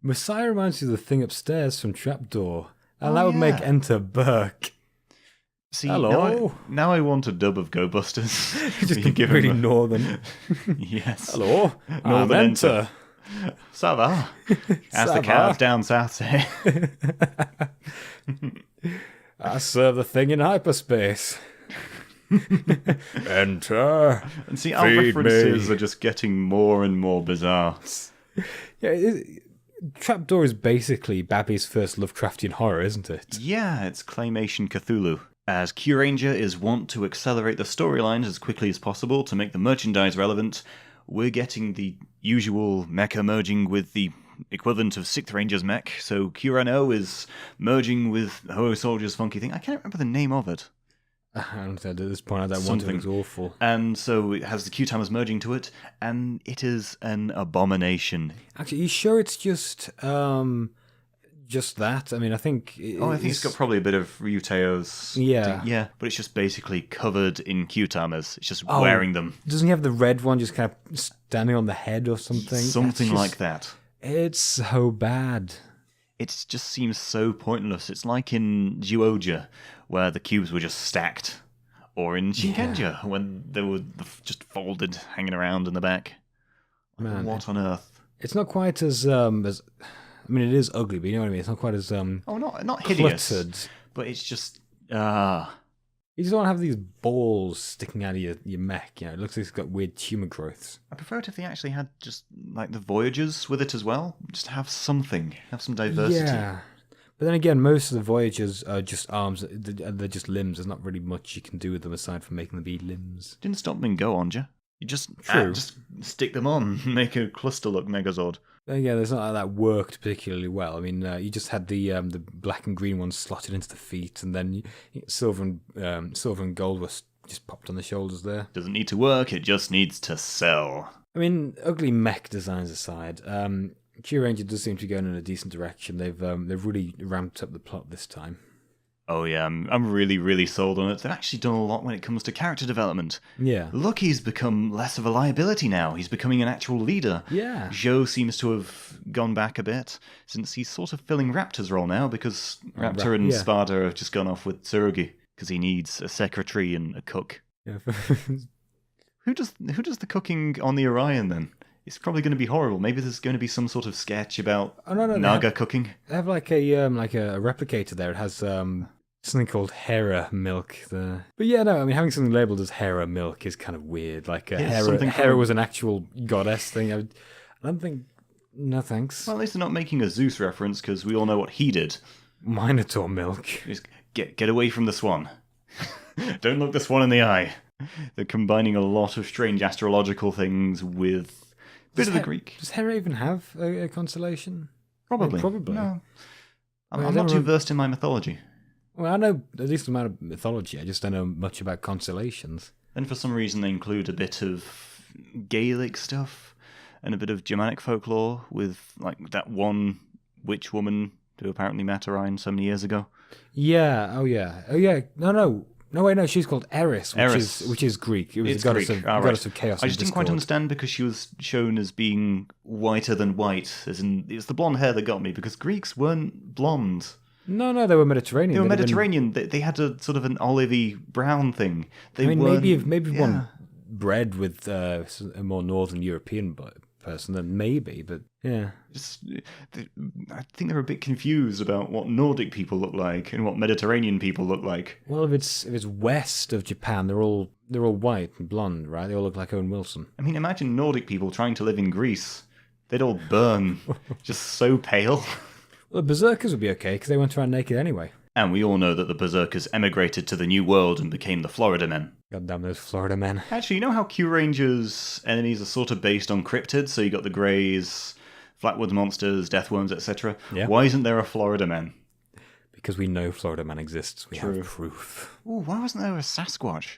Messiah reminds you of the thing upstairs from Trapdoor. And that would make Enter Burke. See, hello. Now I want a dub of Go Busters. Just really northern. Yes. Hello. Northern Enter. Ça va? As the cows down south say. I serve the thing in hyperspace. Enter. And see, our references are just getting more and more bizarre. Yeah, Trapdoor is basically Babby's first Lovecraftian horror, isn't it? Yeah, it's claymation Cthulhu. As Kyuranger is wont to accelerate the storylines as quickly as possible to make the merchandise relevant, we're getting the usual mecha merging with the equivalent of 6th Ranger's mech, so Kyurano is merging with Ho Soldier's funky thing. I can't remember the name of it. I don't know, at this point, that one thing's awful. And so it has the Q-Timers merging to it, and it is an abomination. Actually, are you sure it's just that? I mean, I think... I think it's got probably a bit of Ryuteo's... Yeah. Yeah, but it's just basically covered in Q-Timers. It's just wearing them. Doesn't he have the red one just kind of standing on the head or something? Something like that. It's so bad. It just seems so pointless. It's like in Zyuohger, where the cubes were just stacked. Or in Shinkenger, when they were just folded, hanging around in the back. Man, what on earth? It's not quite as... I mean, it is ugly, but you know what I mean? It's not quite as... not hideous. Cluttered. But it's just... You just don't have these balls sticking out of your mech, It looks like it's got weird tumor growths. I prefer it if they actually had just, like, the Voyagers with it as well. Just have something. Have some diversity. Yeah. But then again, most of the Voyagers are just arms. They're just limbs. There's not really much you can do with them aside from making them be limbs. Didn't stop them in Go Onja. You just stick them on and make a cluster look Megazord. Yeah, there's not that worked particularly well. I mean, you just had the black and green ones slotted into the feet, and then silver and gold was just popped on the shoulders there. Doesn't need to work, it just needs to sell. I mean, ugly mech designs aside, Kyuranger does seem to be going in a decent direction. They've really ramped up the plot this time. Oh yeah, I'm really, really sold on it. They've actually done a lot when it comes to character development. Yeah. Lucky's become less of a liability now. He's becoming an actual leader. Yeah. Zhou seems to have gone back a bit, since he's sort of filling Raptor's role now, because Raptor and Sparta have just gone off with Tsurugi, because he needs a secretary and a cook. Yeah. Who does the cooking on the Orion, then? It's probably going to be horrible. Maybe there's going to be some sort of sketch about Naga cooking. They have like a replicator there. It has something called Hera milk there. But yeah, no, I mean, having something labelled as Hera milk is kind of weird. Like Hera was an actual goddess thing. I don't think... No, thanks. Well, at least they're not making a Zeus reference, because we all know what he did. Minotaur milk. Just Get away from the swan. Don't look the swan in the eye. They're combining a lot of strange astrological things with a bit of the Greek. Does Hera even have a constellation? Probably. Probably. No. I'm not too versed in my mythology. Well, I know a decent amount of mythology. I just don't know much about constellations. And for some reason they include a bit of Gaelic stuff and a bit of Germanic folklore with like that one witch woman who apparently met Orion so many years ago. Yeah. Oh yeah. No, wait, no. She's called Eris, which is Greek. It was a goddess of chaos. I just didn't quite understand because she was shown as being whiter than white, as in it's the blonde hair that got me. Because Greeks weren't blonde. No, they were Mediterranean. They were Mediterranean. They had a sort of an olivey brown thing. Maybe one bred with a more northern European person, then maybe, but yeah. I think they're a bit confused about what Nordic people look like and what Mediterranean people look like. Well, if it's west of Japan, they're all white and blonde, right? They all look like Owen Wilson. I mean, imagine Nordic people trying to live in Greece. They'd all burn, just so pale. Well, the Berserkers would be okay because they went around naked anyway. And we all know that the Berserkers emigrated to the New World and became the Florida Men. God damn those Florida men. Actually, you know how Kyuranger's enemies are sort of based on cryptids? So you got the Greys, Flatwoods monsters, Deathworms, etc. Yeah. Why isn't there a Florida Man? Because we know Florida Man exists. We have proof. Ooh, why wasn't there a Sasquatch?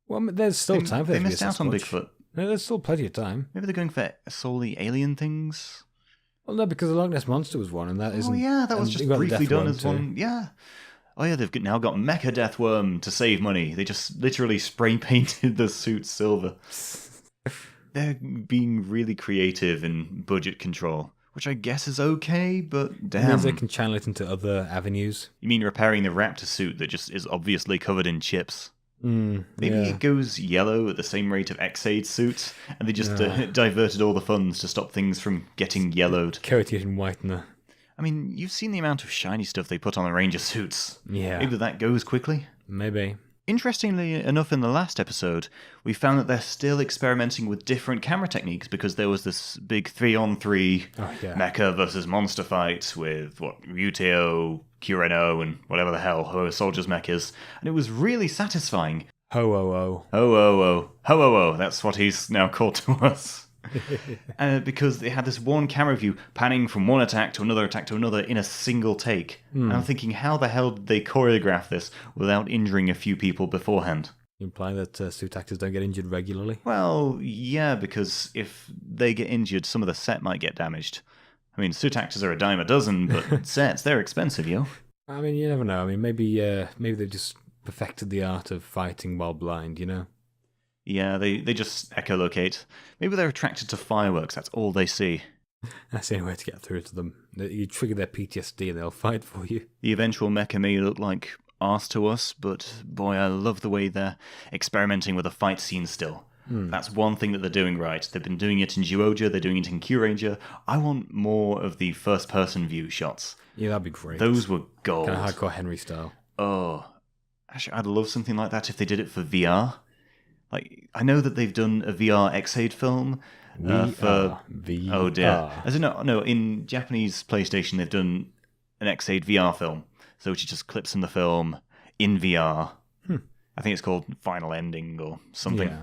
Well, there's still time for They missed out on Bigfoot. No, there's still plenty of time. Maybe they're going for solely alien things? Well, no, because the Loch Ness Monster was one, and that isn't... Oh, yeah, that was just briefly done as one. Yeah. Oh, yeah, they've now got Mecha Deathworm to save money. They just literally spray painted the suit silver. They're being really creative in budget control, which I guess is okay, but damn. It means they can channel it into other avenues. You mean repairing the Raptor suit that just is obviously covered in chips? Maybe yeah. it goes yellow at the same rate of X-Aid suits, and they just diverted all the funds to stop things from getting yellowed. Keratium whitener. I mean, you've seen the amount of shiny stuff they put on the Ranger suits. Yeah. Maybe that goes quickly. Maybe. Interestingly enough, in the last episode, we found that they're still experimenting with different camera techniques because there was this big 3-on-3 mecha versus monster fight with, Ryuteo, Kureno, and whatever the hell Ho Soldier's mech is, and it was really satisfying. Ho-oh-oh. Ho-oh-oh. Ho-oh-oh. That's what he's now called to us. Because they had this one camera view panning from one attack to another in a single take. And I'm thinking, how the hell did they choreograph this without injuring a few people beforehand? You imply that suit actors don't get injured regularly? Well, yeah, because if they get injured, some of the set might get damaged. I mean, suit actors are a dime a dozen, but sets, they're expensive, yo. I mean, you never know. I mean, maybe they just perfected the art of fighting while blind, you know? Yeah, they just echolocate. Maybe they're attracted to fireworks, that's all they see. That's the only way to get through to them. You trigger their PTSD and they'll fight for you. The eventual mecha may look like arse to us, but boy, I love the way they're experimenting with a fight scene still. That's one thing that they're doing right. They've been doing it in Zyuohger, they're doing it in Kyuranger. I want more of the first-person view shots. Yeah, that'd be great. Those were gold. Kind of hardcore Henry style. Oh, actually, I'd love something like that if they did it for VR. Like, I know that they've done a VR X-Aid film for VR. Oh dear. As in, no, in Japanese PlayStation they've done an X-Aid VR film, so which just clips in the film in VR. I think it's called Final Ending or something. Yeah.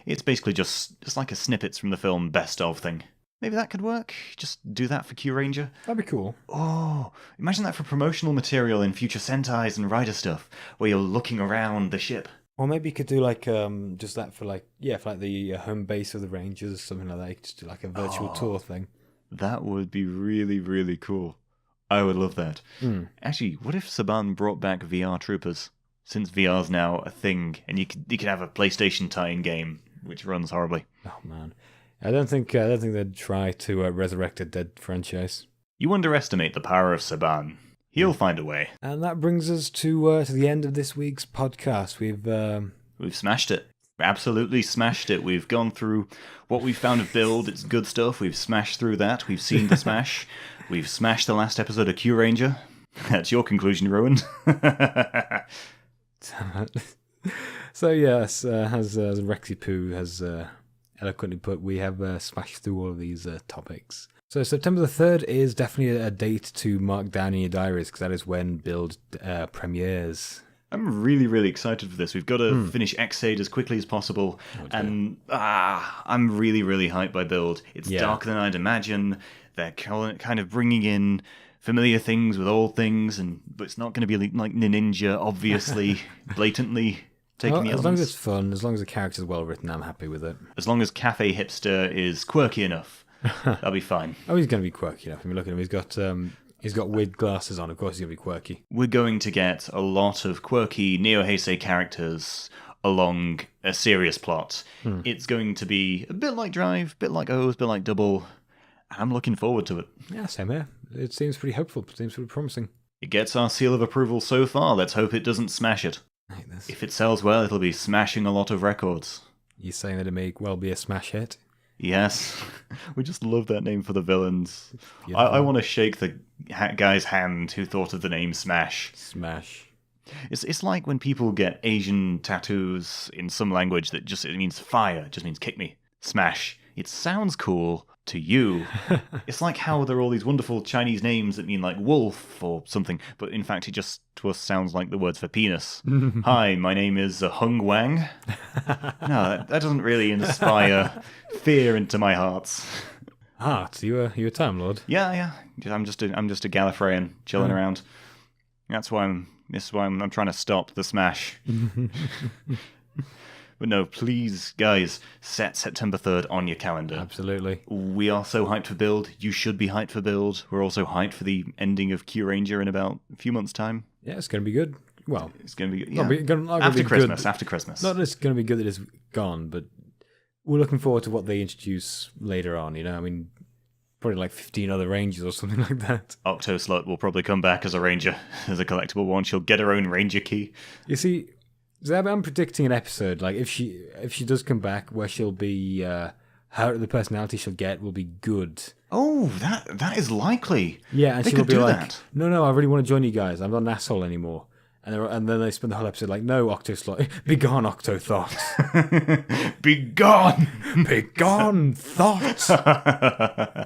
It's basically just like a snippets from the film best of thing. Maybe that could work. Just do that for Kyuranger. That'd be cool. Oh, imagine that for promotional material in future Sentais and Rider stuff, where you're looking around the ship. Or maybe you could do like just that for the home base of the Rangers or something like that. You could just do like a virtual tour thing. That would be really, really cool. I would love that. Actually, what if Saban brought back VR Troopers? Since VR's now a thing, and you could have a PlayStation tie-in game which runs horribly. Oh man, I don't think they'd try to resurrect a dead franchise. You underestimate the power of Saban. He'll find a way. And that brings us to the end of this week's podcast. We've smashed it. Absolutely smashed it. We've gone through what we found of Build. It's good stuff. We've smashed through that. We've seen the smash. We've smashed the last episode of Kyuranger. That's your conclusion, Rowan. So yes, as Rexy Poo has eloquently put, we have smashed through all of these topics. So September the 3rd is definitely a date to mark down in your diaries, because that is when Build premieres. I'm really, really excited for this. We've got to finish Xaid as quickly as possible. And I'm really, really hyped by Build. It's darker than I'd imagine. They're kind of bringing in familiar things with old things, but it's not going to be like Ninja, obviously, blatantly taking the elements. As long as it's fun, as long as the character's well written, I'm happy with it. As long as Cafe Hipster is quirky enough, that'll be fine. Oh, he's going to be quirky enough. I mean, look at him. He's got weird glasses on. Of course, he's going to be quirky. We're going to get a lot of quirky Neo Heisei characters along a serious plot. It's going to be a bit like Drive, a bit like O's, a bit like Double. I'm looking forward to it. Yeah, same here. It seems pretty hopeful. It seems pretty promising. It gets our seal of approval so far. Let's hope it doesn't smash it. I hate this. If it sells well, it'll be smashing a lot of records. You're saying that it may well be a smash hit? Yes. We just love that name for the villains. I want to shake the guy's hand who thought of the name Smash. Smash. It's like when people get Asian tattoos in some language that it means fire, just means kick me. Smash. It sounds cool to you. It's like how there are all these wonderful Chinese names that mean like wolf or something, but in fact it just to us sounds like the words for penis. Hi, my name is Hung Wang. No, that doesn't really inspire fear into my hearts. So you a Time Lord? Yeah. I'm just a Gallifreyan chilling around. That's why I'm trying to stop the smash. But no, please, guys, set September 3rd on your calendar. Absolutely. We are so hyped for Build. You should be hyped for Build. We're also hyped for the ending of Kyuranger in about a few months' time. Yeah, it's going to be good. Well, it's going to be good. After Christmas. After Christmas. Not that it's going to be good that it's gone, but we're looking forward to what they introduce later on, I mean, probably like 15 other rangers or something like that. Octoslut will probably come back as a ranger, as a collectible one. She'll get her own ranger key. You see, Zab, I'm predicting an episode, like if she does come back, where she'll be, the personality she'll get will be good. Oh, that is likely. Yeah, and they she'll could be do like, that. No, I really want to join you guys. I'm not an asshole anymore. And then they spend the whole episode like, no, Octoslut, be gone, Octothought. Be gone! Be gone, Thought!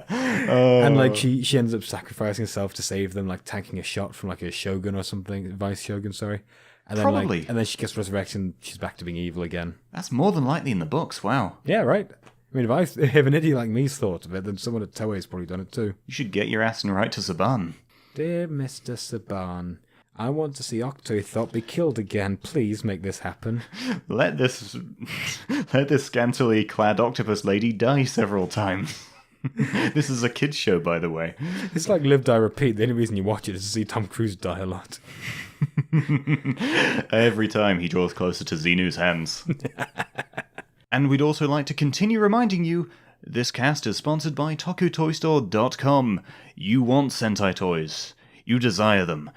And like she ends up sacrificing herself to save them, like tanking a shot from like a shogun or something, vice shogun, sorry. And then, Probably. And then she gets resurrected and she's back to being evil again. That's more than likely in the books, wow. Yeah, right. I mean, if an idiot like me's thought of it, then someone at Toei's probably done it too. You should get your ass and right to Saban. Dear Mr. Saban, I want to see Octothought be killed again. Please make this happen. Let this scantily clad octopus lady die several times. This is a kid's show, by the way. It's like Live, Die, Repeat. The only reason you watch it is to see Tom Cruise die a lot. Every time he draws closer to Xenu's hands. And we'd also like to continue reminding you, this cast is sponsored by TokuToyStore.com. You want Sentai toys. You desire them.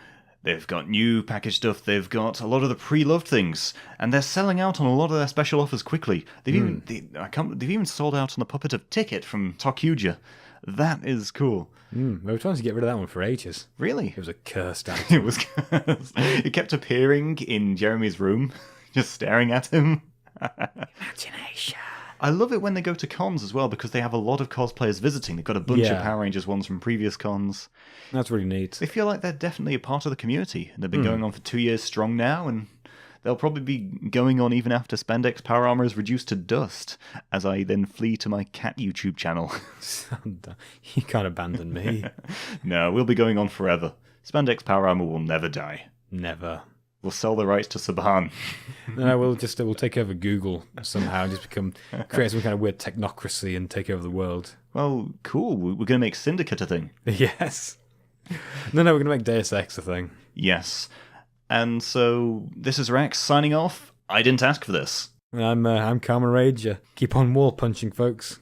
They've got new package stuff, they've got a lot of the pre-loved things, and they're selling out on a lot of their special offers quickly. They've even sold out on the Puppet of Ticket from Tokuja. That is cool. We were trying to get rid of that one for ages. Really? It was a cursed item. It was cursed. It kept appearing in Jeremy's room, just staring at him. Imagination. I love it when they go to cons as well, because they have a lot of cosplayers visiting. They've got a bunch of Power Rangers ones from previous cons. That's really neat. They feel like they're definitely a part of the community. And they've been going on for 2 years strong now, and they'll probably be going on even after Spandex Power Armour is reduced to dust, as I then flee to my cat YouTube channel. You can't abandon me. No, we'll be going on forever. Spandex Power Armour will never die. Never. We'll sell the rights to Saban. No, we'll take over Google somehow and just create some kind of weird technocracy and take over the world. Well, cool. We're going to make Syndicate a thing. Yes. No, we're going to make Deus Ex a thing. Yes. And so, this is Rex signing off. I didn't ask for this. I'm Kamen Rider. Keep on wall punching, folks.